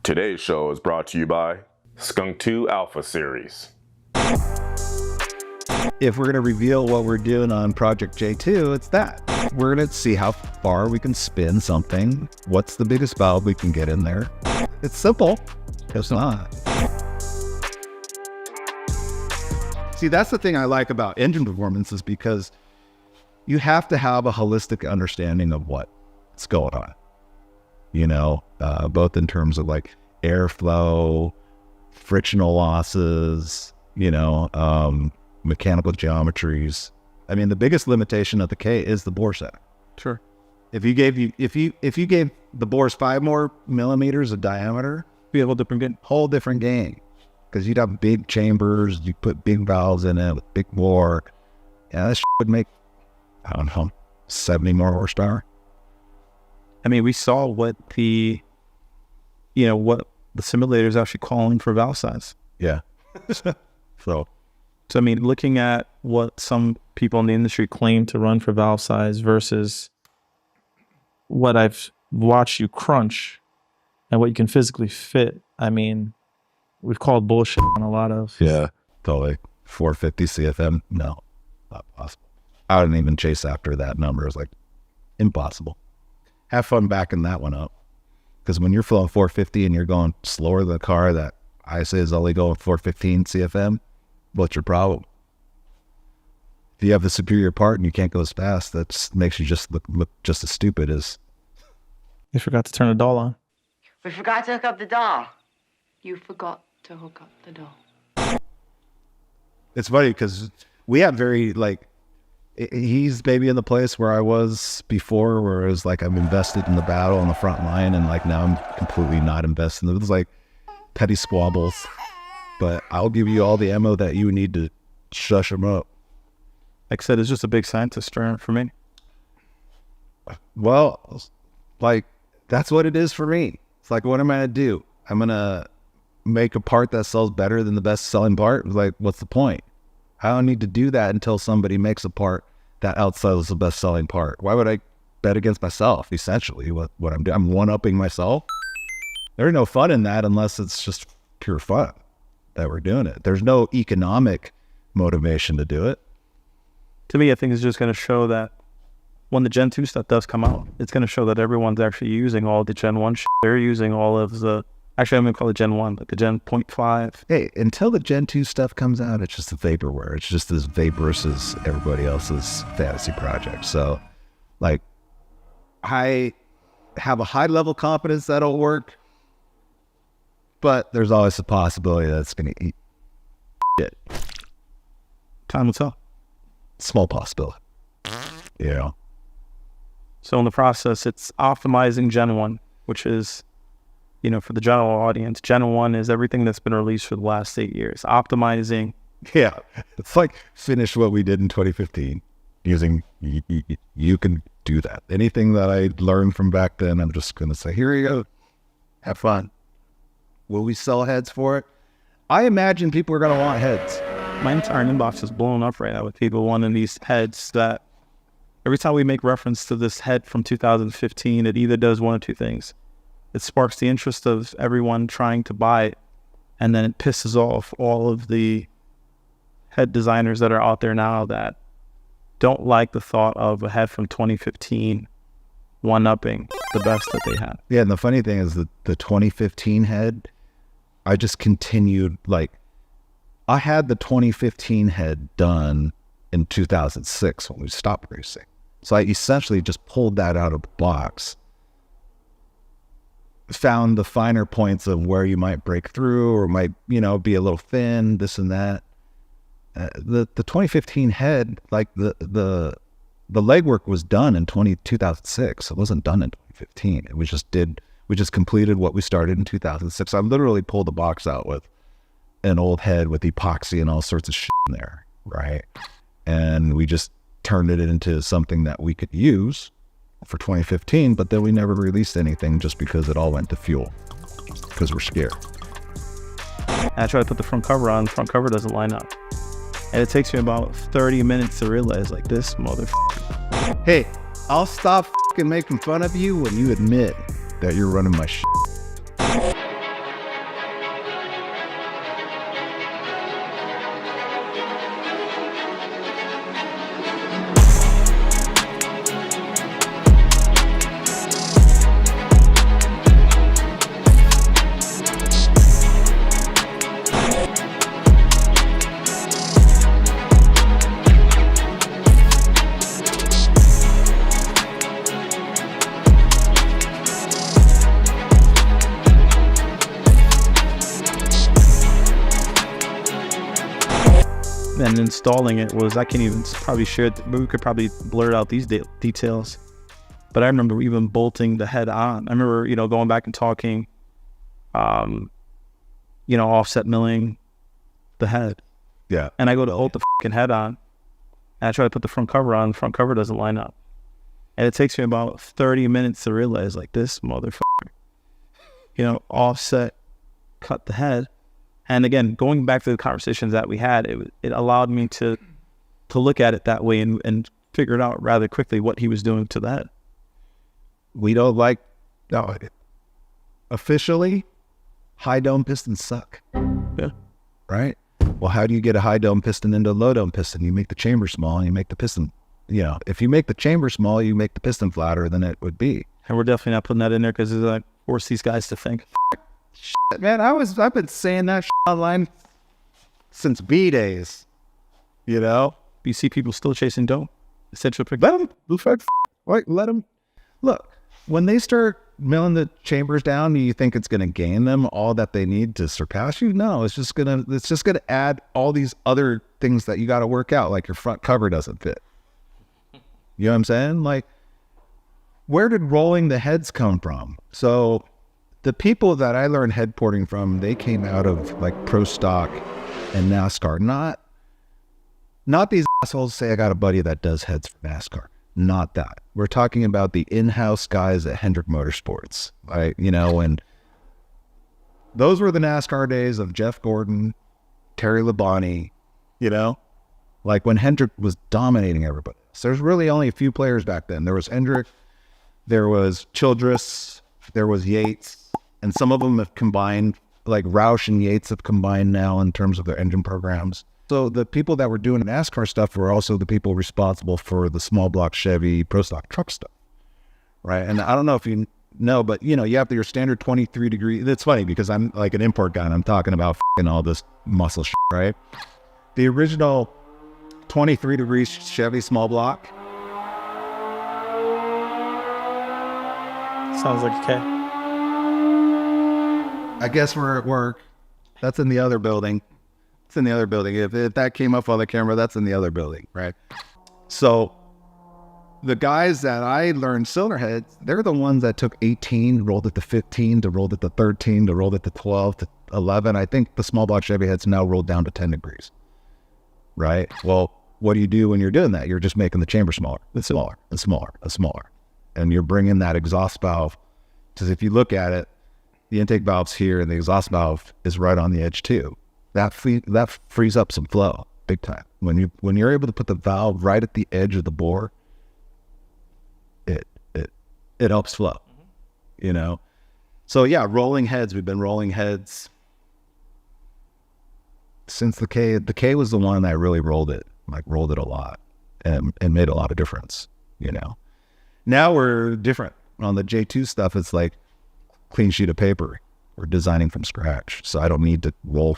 Today's show is brought to you by Skunk2 Alpha Series. If we're going to reveal what we're doing on Project J2, it's that. We're going to see how far we can spin something. What's the biggest valve we can get in there? It's simple. It's not. See, that's the thing I like about engine performance is because you have to have a holistic understanding of what's going on. You know, both in terms of like airflow, frictional losses, mechanical geometries. I mean, the biggest limitation of the K is the bore setting. Sure. If you gave the bores 5 more millimeters of diameter, be a whole different game. Whole different game, because you'd have big chambers, you put big valves in it with big bore. Yeah, that would make 70 more horsepower. I mean, we saw what the simulator is actually calling for valve size. Yeah. So I mean, looking at what some people in the industry claim to run for valve size versus what I've watched you crunch and what you can physically fit. I mean, we've called bullshit on a lot of. Yeah, totally. 450 CFM? No, not possible. I didn't even chase after that number. It was like impossible. Have fun backing that one up. Because when you're flowing 450 and you're going slower than a car that I say is only going 415 CFM, what's your problem? If you have the superior part and you can't go as fast, that makes you just look just as stupid as... You forgot to turn the doll on. We forgot to hook up the doll. You forgot to hook up the doll. It's funny because we have very, he's maybe in the place where I was before, where it was like I'm invested in the battle on the front line, and like now I'm completely not invested. It was like petty squabbles, but I'll give you all the ammo that you need to shush them up. Like I said, it's just a big scientist term for me. Well, that's what it is for me. It's like, what am I going to do? I'm going to make a part that sells better than the best selling part. Like, what's the point? I don't need to do that until somebody makes a part that outsells the best selling part. Why would I bet against myself? Essentially, what I'm doing, I'm one-upping myself. There's no fun in that unless it's just pure fun that we're doing it. There's no economic motivation to do it. To me, I think it's just going to show that when the Gen 2 stuff does come out, it's going to show that everyone's actually using all the Gen 1 shit. They're using all of the... Actually, I'm going to call it Gen 1, but the Gen 0.5. Hey, until the Gen 2 stuff comes out, it's just a vaporware. It's just as vaporous as everybody else's fantasy project. So, I have a high-level confidence that'll work, but there's always a possibility that it's going to eat shit. Time will tell. Small possibility. Yeah. So in the process, it's optimizing Gen 1, which is... for the general audience, Gen 1 is everything that's been released for the last 8 years. Optimizing. Yeah. It's like finish what we did in 2015 using, you can do that. Anything that I learned from back then, I'm just going to say, here you go. Have fun. Will we sell heads for it? I imagine people are going to want heads. My entire inbox is blown up right now with people wanting these heads that every time we make reference to this head from 2015, it either does one of two things. It sparks the interest of everyone trying to buy it, and then it pisses off all of the head designers that are out there now that don't like the thought of a head from 2015 one-upping the best that they had. Yeah, and the funny thing is that the 2015 head, I just continued, I had the 2015 head done in 2006 when we stopped racing. So I essentially just pulled that out of the box, found the finer points of where you might break through or might, be a little thin, this and that. The 2015 head, the legwork was done in 2006. It wasn't done in 2015. We just completed what we started in 2006. I literally pulled the box out with an old head with epoxy and all sorts of shit in there, right? And we just turned it into something that we could use for 2015, but then we never released anything just because it all went to fuel, because we're scared. I try to put the front cover on, the front cover doesn't line up. And it takes me about 30 minutes to realize, this motherfucker. Hey, I'll stop making fun of you when you admit that you're running my shit. and installing it was, I can't even probably share it. We could probably blur out these details. But I remember even bolting the head on. I remember, going back and talking, offset milling the head. Yeah. And I go to bolt the fucking head on, and I try to put the front cover on. The front cover doesn't line up. And it takes me about 30 minutes to realize, like, this motherfucker, offset, cut the head. And again, going back to the conversations that we had, it allowed me to look at it that way and figure it out rather quickly what he was doing to the head. We don't officially, high dome pistons suck. Yeah. Right? Well, how do you get a high dome piston into a low dome piston? You make the chamber small and you make the piston, if you make the chamber small, you make the piston flatter than it would be. And we're definitely not putting that in there because it's like, force these guys to think. Shit, man, I've been saying that shit online since B days. You see people still chasing dough. Essential pick. Let them. Let them. Look, when they start milling the chambers down, do you think it's going to gain them all that they need to surpass you? No, it's just gonna add all these other things that you got to work out, like your front cover doesn't fit. You know what I'm saying? Like, where did rolling the heads come from? So the people that I learned head porting from, they came out of like pro stock and NASCAR. Not these assholes say I got a buddy that does heads for NASCAR. Not that. We're talking about the in-house guys at Hendrick Motorsports. And those were the NASCAR days of Jeff Gordon, Terry Labonte, like when Hendrick was dominating everybody. So there's really only a few players back then. There was Hendrick, there was Childress, there was Yates, and some of them have combined, like Roush and Yates have combined now in terms of their engine programs. So the people that were doing NASCAR stuff were also the people responsible for the small block Chevy pro stock truck stuff, right? And I don't know if you know, but you have your standard 23 degree. It's funny because I'm like an import guy and I'm talking about all this muscle shit, right? The original 23 degree Chevy small block. Sounds like a K. I guess we're at work. That's in the other building. It's in the other building. If that came up on the camera, that's in the other building, right? So the guys that I learned cylinder heads, they're the ones that took 18, rolled it to 15, to rolled it to 13, to rolled it to 12, to 11. I think the small block Chevy heads now rolled down to 10 degrees, right? Well, what do you do when you're doing that? You're just making the chamber smaller, and smaller, and smaller, and smaller. And you're bringing that exhaust valve, because if you look at it, the intake valve's here and the exhaust valve is right on the edge too. That frees up some flow big time. When you're able to put the valve right at the edge of the bore, it helps flow. So yeah, rolling heads. We've been rolling heads since the K. The K was the one that really rolled it a lot and made a lot of difference. Now we're different on the J2 stuff. It's like clean sheet of paper. We're designing from scratch, so I don't need to roll.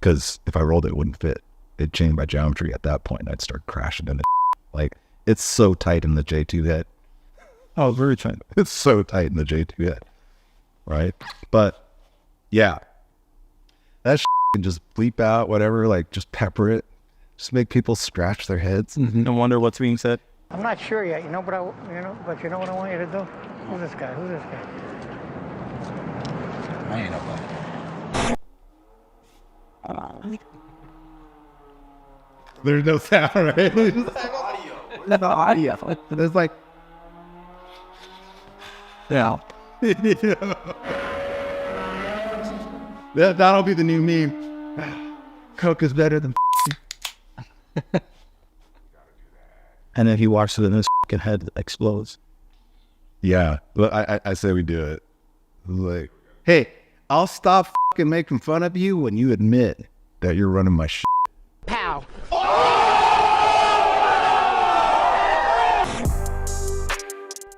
Because if I rolled it, it wouldn't fit. It'd change my geometry at that point. I'd start crashing into like, it's so tight in the J2 head. Oh, very tight. It's so tight in the J2 head, right? But yeah, that can just bleep out whatever, like just pepper it, just make people scratch their heads. No wonder what's being said. I'm not sure yet, but but you know what I want you to do? Who's this guy? I ain't nobody. There's no sound, right? There's No audio. There's like, Yeah. That'll be the new meme. Coke is better than. And then he walks it and his fucking head explodes. Yeah, but I say we do it. Like, hey, I'll stop fucking making fun of you when you admit that you're running my shit. Pow.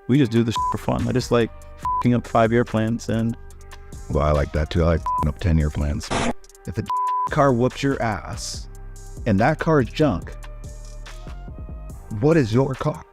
We just do this for fun. I just like fucking up 5-year plans and. Well, I like that too. I like fucking up 10-year plans. If a car whoops your ass and that car is junk, what is your car?